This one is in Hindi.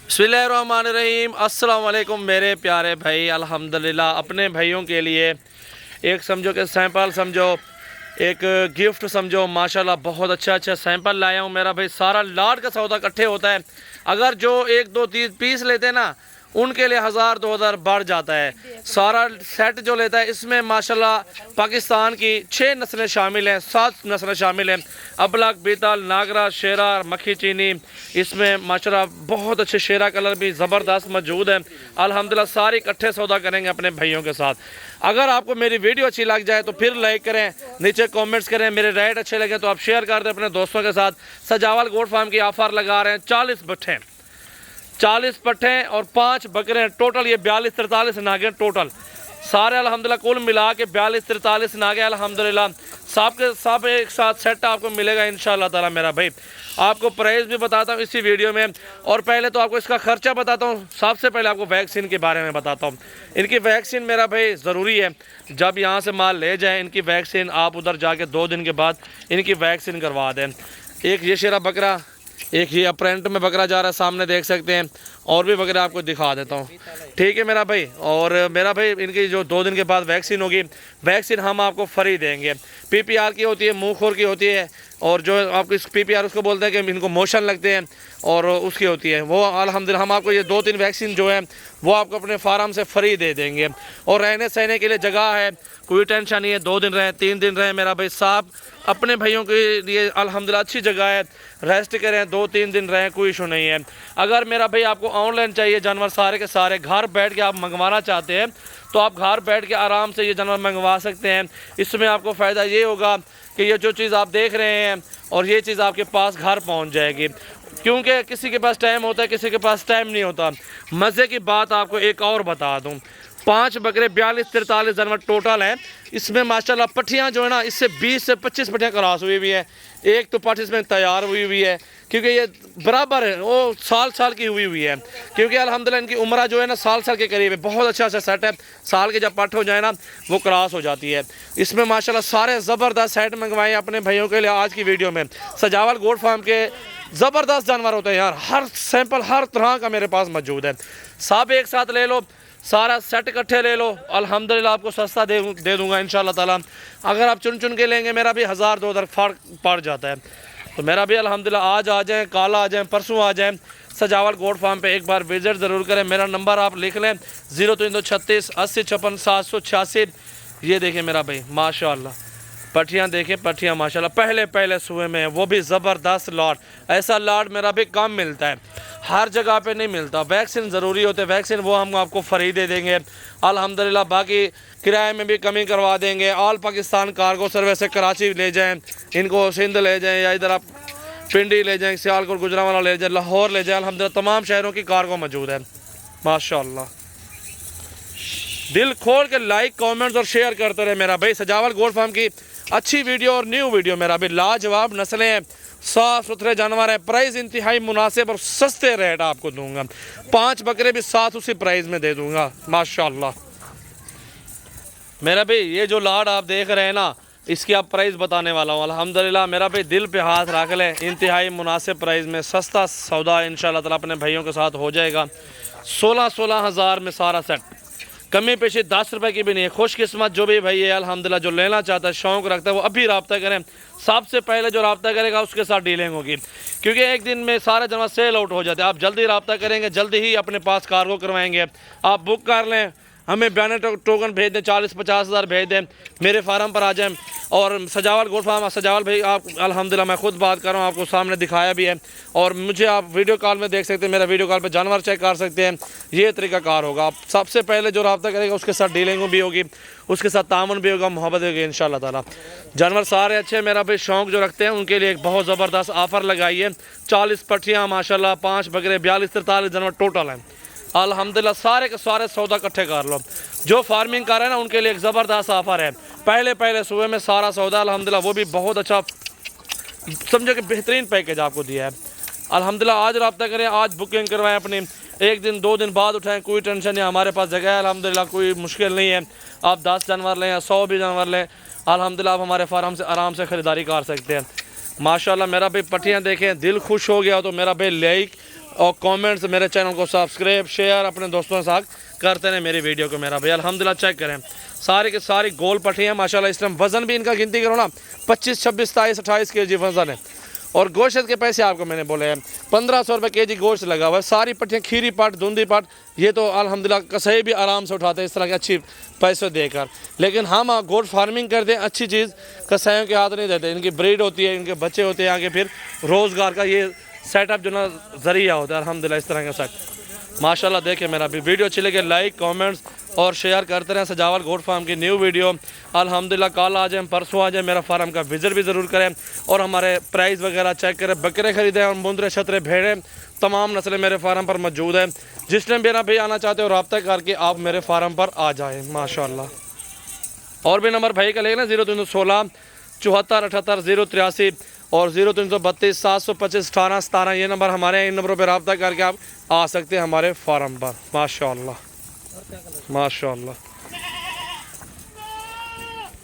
बिस्मिल्लाहिर्रहमानिर्रहीम। अस्सलाम वालेकुम मेरे प्यारे भाई। अल्हम्दुलिल्लाह अपने भाइयों के लिए एक समझो कि सैंपल समझो, एक गिफ्ट समझो। माशाल्लाह बहुत अच्छा सैंपल लाया हूँ मेरा भाई। सारा लाट का सौदा इकट्ठे होता है। अगर जो 1 2 3 पीस लेते हैं ना, उनके लिए 1000 2000 बढ़ जाता है। सारा सेट जो लेता है, इसमें माशाल्लाह पाकिस्तान की 6 नस्लें शामिल हैं, 7 नस्लें शामिल हैं। अबलग, बीतल, नागरा, शेरा, मक्खी चीनी। इसमें माशाल्लाह बहुत अच्छे शेरा कलर भी ज़बरदस्त मौजूद है। अल्हम्दुलिल्लाह सारे इकट्ठे सौदा करेंगे अपने भाइयों के साथ। अगर आपको मेरी वीडियो अच्छी लग जाए तो फिर लाइक करें, नीचे कमेंट्स करें। मेरे रेट अच्छे लगे तो आप शेयर कर दें अपने दोस्तों के साथ। सजावल गोट फार्म की ऑफ़र लगा रहे हैं 40 पट्ठे और 5 बकरे। टोटल ये 42 43 नागे टोटल सारे अल्हम्दुलिल्लाह। कुल मिला के 42 43 नागे अल्हम्दुलिल्लाह। सब के सब एक साथ सेट आपको मिलेगा इंशाअल्लाह ताला मेरा भाई। आपको प्राइस भी बताता हूँ इसी वीडियो में। और पहले तो आपको इसका खर्चा बताता हूँ। सबसे पहले आपको वैक्सीन के बारे में बताता हूँ। इनकी वैक्सीन मेरा भाई ज़रूरी है। जब यहाँ से माल ले जाएँ, इनकी वैक्सीन आप उधर जाके 2 दिन के बाद इनकी वैक्सीन करवा दें। एक ये शेरा बकरा, एक ये अप्रेंट में बकरा जा रहा है, सामने देख सकते हैं। और भी बकरा आपको दिखा देता हूँ, ठीक है मेरा भाई। और मेरा भाई इनकी जो 2 दिन के बाद वैक्सीन होगी, वैक्सीन हम आपको फ्री देंगे। पीपीआर की होती है, मुँह खोर की होती है। और जो आपको इस पीपीआर उसको बोलते हैं कि इनको मोशन लगते हैं, और उसकी होती है वो। अल्हम्दुलिल्लाह हम आपको ये 2-3 वैक्सीन जो है वो आपको अपने फार्म से फ्री दे देंगे। और रहने सहने के लिए जगह है, कोई टेंशन नहीं है। 2 दिन रहें 3 दिन रहें मेरा भाई साहब, अपने भाइयों के लिए अल्हम्दुलिल्लाह अच्छी जगह है। रेस्ट करें, 2-3 दिन रहें, कोई इशू नहीं है। अगर मेरा भाई आपको ऑनलाइन चाहिए जानवर सारे के सारे, घर बैठ के आप मंगवाना चाहते हैं, तो आप घर बैठ के आराम से ये जानवर मंगवा सकते हैं। इसमें आपको फ़ायदा ये होगा कि ये जो चीज़ आप देख रहे हैं और ये चीज़ आपके पास घर पहुंच जाएगी। क्योंकि किसी के पास टाइम होता है, किसी के पास टाइम नहीं होता। मज़े की बात आपको एक और बता दूं, 5 बकरे 42 43 जानवर टोटल हैं। इसमें माशाल्लाह पट्टियाँ जो है ना, इससे 20 से 25 पट्टियाँ क्रॉस हुई हुई है। एक तो पट्टी इसमें तैयार हुई हुई है, क्योंकि ये बराबर है, वो साल की हुई है। क्योंकि अल्हम्दुलिल्लाह इनकी उम्र जो है ना साल के करीब है। बहुत अच्छा सेट है। साल के जब पट्ट हो जाए ना, वो क्रॉस हो जाती है। इसमें माशाल्लाह सारे ज़बरदस्त सेट मंगवाए अपने भाइयों के लिए आज की वीडियो में। सजावल गोट फार्म के ज़बरदस्त जानवर होते हैं यार। हर सैंपल हर तरह का मेरे पास मौजूद है। सब एक साथ ले लो, सारा सेट इकट्ठे ले लो, अल्हम्दुलिल्लाह आपको सस्ता दे दूंगा इंशाअल्लाह ताला। अगर आप चुन के लेंगे मेरा भी 1000 2000 फ़र्क पड़ जाता है। तो मेरा भी अल्हम्दुलिल्लाह आज आ जाएँ, कल आ जाएँ, परसों आ जाएँ। सजावल गोट फार्म पे एक बार विज़िट ज़रूर करें। मेरा नंबर आप लिख लें 0336 80 56 786। ये देखें मेरा भाई माशाअल्लाह, पट्टियाँ देखें, पट्टियाँ माशाल्लाह पहले सुबह में है, वो भी ज़बरदस्त लाट। ऐसा लाट मेरा भी कम मिलता है, हर जगह पे नहीं मिलता। वैक्सीन ज़रूरी होते हैं, वैक्सीन वो हम आपको फ्री दे देंगे अल्हम्दुलिल्लाह। बाकी किराए में भी कमी करवा देंगे। ऑल पाकिस्तान कार्गो सर्विस से कराची ले जाएँ, इनको सिंध ले जाएँ, या इधर आप पिंडी ले जाएँ, सियालकोट गुजरांवाला ले जाएँ, लाहौर ले जाएँ। अल्हम्दुलिल्लाह तमाम शहरों की कार्गो मौजूद है माशाल्लाह। दिल खोल के लाइक कमेंट्स और शेयर करते रहे मेरा भाई। सजावल गोट फार्म की अच्छी वीडियो और न्यू वीडियो मेरा भाई। लाजवाब नस्लें हैं, साफ़ सुथरे जानवर हैं, प्राइस इंतहाई मुनासिब और सस्ते रेट आपको दूंगा। 5 बकरे भी साथ उसी प्राइस में दे दूंगा माशाल्लाह मेरा भाई। ये जो लाड आप देख रहे हैं ना, इसकी आप प्राइस बताने वाला हूँ अल्हम्दुलिल्लाह मेरा भाई। दिल पे हाथ रख लें, इंतहाई मुनासिब प्राइस में सस्ता सौदा इंशाअल्लाह ताला अपने भाइयों के साथ हो जाएगा। 16 हज़ार में सारा सेट, कमी पेशी 10 रुपए की भी नहीं है। खुशकिस्मत जो भी भाई है अल्हम्दुलिल्लाह, जो लेना चाहता है, शौक़ रखता है, वो अभी रब्ता करें। सबसे पहले जो रब्ता करेगा उसके साथ डीलिंग होगी, क्योंकि एक दिन में सारे जानवर सेल आउट हो जाते हैं। आप जल्दी रब्ता करेंगे, जल्दी ही अपने पास कार्गो करवाएंगे। आप बुक कर लें, हमें बयान टोकन भेज दें, 40-50 हज़ार भेज दें, मेरे फार्म पर आ जाएं। और सजावल गोट फार्म, सजावल भाई आप अल्हम्दुलिल्लाह मैं खुद बात कर रहा हूँ, आपको सामने दिखाया भी है। और मुझे आप वीडियो कॉल में देख सकते हैं, मेरा वीडियो कॉल पे जानवर चेक कर सकते हैं। ये तरीक़ाकार होगा। आप सबसे पहले जो रब्ता करेगा उसके साथ डीलिंग भी होगी, उसके साथ तामुन भी होगा, मोहब्बत होगी इंशाअल्लाह ताला। जानवर सारे अच्छे मेरा भाई, शौक़ जो रखते हैं उनके लिए एक बहुत ज़बरदस्त ऑफ़र लगाई है। 40 पट्टियाँ माशाल्लाह, 5 बकरे 42 43 जानवर टोटल हैं अल्हम्दुलिल्लाह। सारे के सारे सौदा इकट्ठे कर लो। जो फार्मिंग कर रहे हैं ना, उनके लिए एक ज़बरदस्त ऑफ़र है। पहले सुबह में सारा सौदा अल्हम्दुलिल्लाह, वो भी बहुत अच्छा समझो कि बेहतरीन पैकेज आपको दिया है अल्हम्दुलिल्लाह। आज रब्ता करें, आज बुकिंग करवाएं अपनी, 1 दिन 2 दिन बाद उठाएं, कोई टेंशन नहीं। हमारे पास जगह है अल्हम्दुलिल्लाह, कोई मुश्किल नहीं है। आप 10 जानवर लें या 100 भी जानवर लें, अल्हम्दुलिल्लाह आप हमारे फार्म से आराम से ख़रीदारी कर सकते हैं माशाल्लाह। मेरा भाई पट्टियाँ देखें, दिल खुश हो गया तो मेरा भाई लाइक और कमेंट्स, मेरे चैनल को सब्सक्राइब शेयर अपने दोस्तों के साथ करते रहे मेरी वीडियो को मेरा भाई। अल्हम्दुलिल्लाह चेक करें सारी के सारी गोल पट्टी है माशाल्लाह। इस टाइम वज़न भी इनका गिनती करो ना 25, 26, 27, 28 केजी वज़न है। और गोश्त के पैसे आपको मैंने बोले हैं 1500 रुपये केजी गोश्त लगा हुआ है। सारी पट्टियाँ खीरी पाट धुंधी पाट ये तो अल्हम्दुलिल्लाह कसाई भी आराम से उठाते हैं इस तरह के अच्छी पैसे देकर। लेकिन हम गोट फार्मिंग करते हैं, अच्छी चीज़ कसाईयों के हाथ नहीं देते। इनकी ब्रीड होती है, इनके बच्चे होते हैं, आगे फिर रोज़गार का ये सेटअप जो ना ज़रिया होता है अल्हम्दुलिल्लाह इस तरह का सेट माशाल्लाह। देखें मेरा भी वीडियो अच्छी लगे लाइक कमेंट्स और शेयर करते रहें। सजावल गोट फार्म की न्यू वीडियो अल्हम्दुलिल्लाह कल आ जाए परसों आ जाए। मेरा फार्म का विजिट भी ज़रूर करें और हमारे प्राइस वगैरह चेक करें। बकरे ख़रीदें और मुंदरे छतरे भेड़ें तमाम नस्लें मेरे फार्म पर मौजूद हैं। जिस टाइम मेरा भाई आना चाहते हो रब्ता करके आप मेरे फार्म पर आ जाएँ माशाल्लाह। और भी नंबर भाई का लेना 0316 74 78 083 और 0332 725 18 17 ये नंबर हमारे हैं। इन नंबरों पर रब्ता करके आप आ सकते हैं हमारे फार्म पर माशाल्लाह माशाल्लाह।